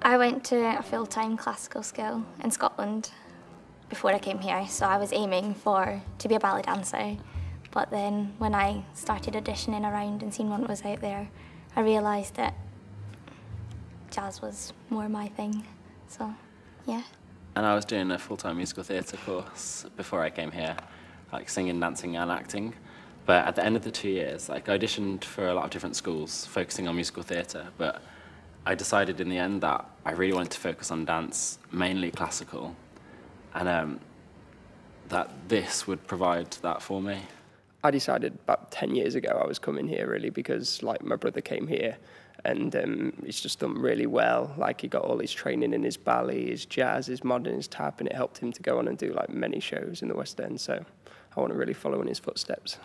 I went to a full-time classical school in Scotland before I came here, so I was aiming to be a ballet dancer. But then when I started auditioning around and seeing what was out there, I realised that jazz was more my thing, so yeah. And I was doing a full-time musical theatre course before I came here, like singing, dancing and acting. But at the end of the 2 years, like I auditioned for a lot of different schools focusing on musical theatre, but I decided in the end that I really wanted to focus on dance, mainly classical, and that this would provide that for me. I decided about 10 years ago I was coming here really because like my brother came here and he's just done really well. Like he got all his training in his ballet, his jazz, his modern, his tap, and it helped him to go on and do like many shows in the West End. So I want to really follow in his footsteps.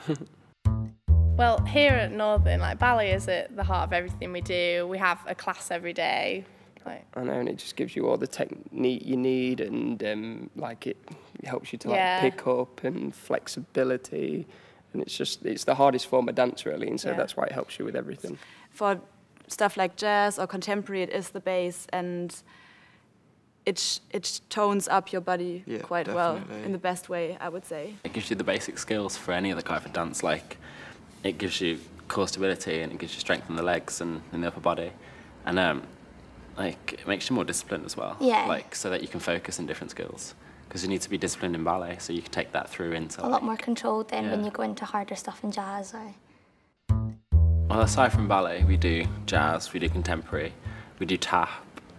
Well, here at Northern, like ballet is at the heart of everything we do. We have a class every day. I know, and it just gives you all the technique you need, and like it helps you to like pick up and flexibility, and it's the hardest form of dance really, and so that's why it helps you with everything. For stuff like jazz or contemporary, it is the bass, and it tones up your body quite well in the best way, I would say. It gives you the basic skills for any other kind of dance, like it gives you core stability and it gives you strength in the legs and in the upper body, and like it makes you more disciplined as well. Yeah. Like so that you can focus in different skills, because you need to be disciplined in ballet, so you can take that through into a lot more controlled then when you go into harder stuff in jazz. Well, aside from ballet, we do jazz, we do contemporary, we do tap.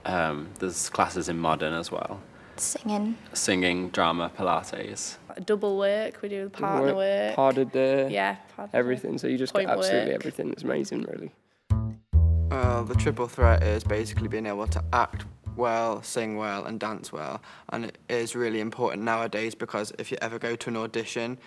There's classes in modern as well. Singing, drama, Pilates. Double work, we do partner work. Pas de deux. Yeah, everything. So you just get absolutely everything. It's amazing, really. The triple threat is basically being able to act well, sing well and dance well, and it is really important nowadays because if you ever go to an audition,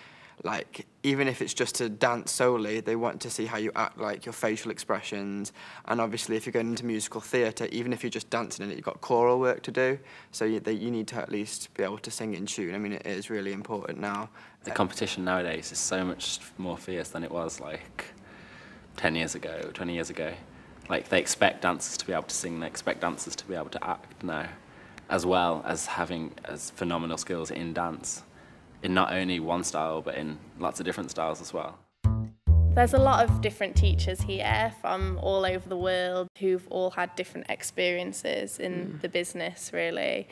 like even if it's just to dance solely, they want to see how you act, like your facial expressions, and obviously if you're going into musical theatre, even if you're just dancing in it, you've got choral work to do, so you need to at least be able to sing in tune. I mean, it is really important now. The competition nowadays is so much more fierce than it was like 10 years ago, 20 years ago. Like they expect dancers to be able to sing, they expect dancers to be able to act now, as well as having phenomenal skills in dance, in not only one style but in lots of different styles as well. There's a lot of different teachers here from all over the world who've all had different experiences in the business really.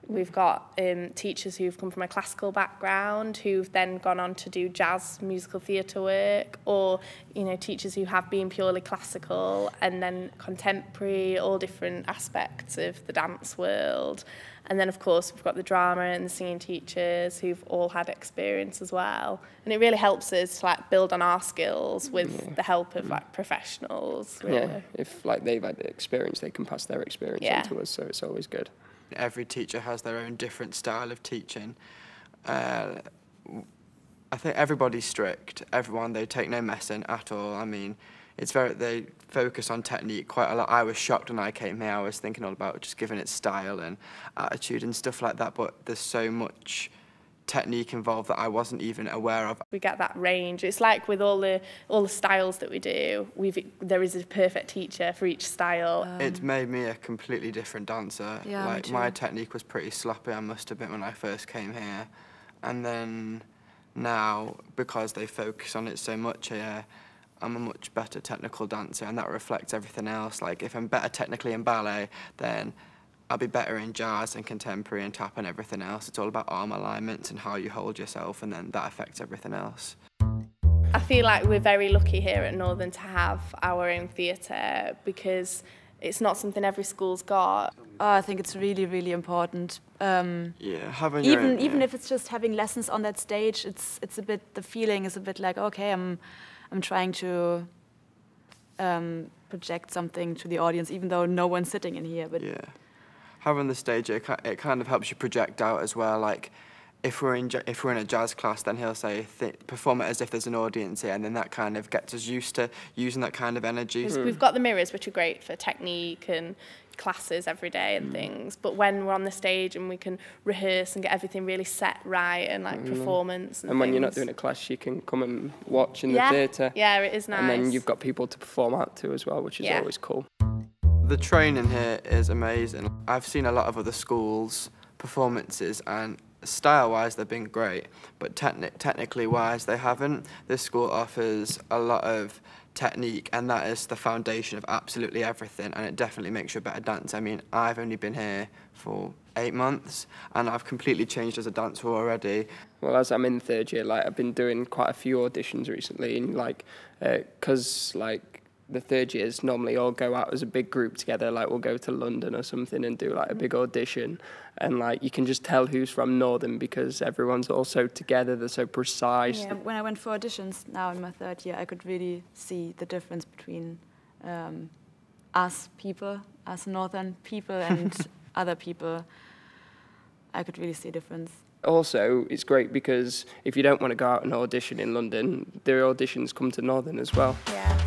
We've got teachers who've come from a classical background who've then gone on to do jazz musical theatre work, or teachers who have been purely classical, and then contemporary, all different aspects of the dance world. And then of course we've got the drama and the singing teachers who've all had experience as well. And it really helps us to like build on our skills with the help of like professionals. Really. Yeah, if like they've had the experience, they can pass their experience on to us, so it's always good. Every teacher has their own different style of teaching. I think everybody's strict. Everyone, they take no messing at all. I mean, they focus on technique quite a lot. I was shocked when I came here. I was thinking all about just giving it style and attitude and stuff like that, but there's so much technique involved that I wasn't even aware of. We get that range. It's like with all the styles that we do, there is a perfect teacher for each style. It's made me a completely different dancer. Yeah, like my technique was pretty sloppy, I must admit, when I first came here, and then now because they focus on it so much here, I'm a much better technical dancer, and that reflects everything else. Like if I'm better technically in ballet, then I'll be better in jazz and contemporary and tap and everything else. It's all about arm alignments and how you hold yourself, and then that affects everything else. I feel like we're very lucky here at Northern to have our own theatre, because it's not something every school's got. I think it's really, really important. Having even if it's just having lessons on that stage, it's a bit, the feeling is a bit like, okay, I'm trying to project something to the audience, even though no one's sitting in here. But having the stage, it kind of helps you project out as well. Like, if we're in a jazz class, then he'll say, perform it as if there's an audience here, and then that kind of gets us used to using that kind of energy. We've got the mirrors, which are great for technique and classes every day and things, but when we're on the stage and we can rehearse and get everything really set right and like performance and when things. you're not doing a class, you can come and watch in the theatre. Yeah, it is nice. And then you've got people to perform out to as well, which is always cool. The training here is amazing. I've seen a lot of other schools' performances and style-wise they've been great, but technically wise they haven't. This school offers a lot of technique and that is the foundation of absolutely everything, and it definitely makes you a better dancer. I mean, I've only been here for 8 months and I've completely changed as a dancer already. Well, as I'm in third year, like I've been doing quite a few auditions recently, and like, cause like the third years normally all go out as a big group together, like we'll go to London or something and do like a big audition, and like you can just tell who's from Northern because everyone's all so together, they're so precise. Yeah. When I went for auditions now in my third year, I could really see the difference between us Northern people and other people. I could really see a difference. Also, it's great because if you don't want to go out and audition in London, the auditions come to Northern as well. Yeah.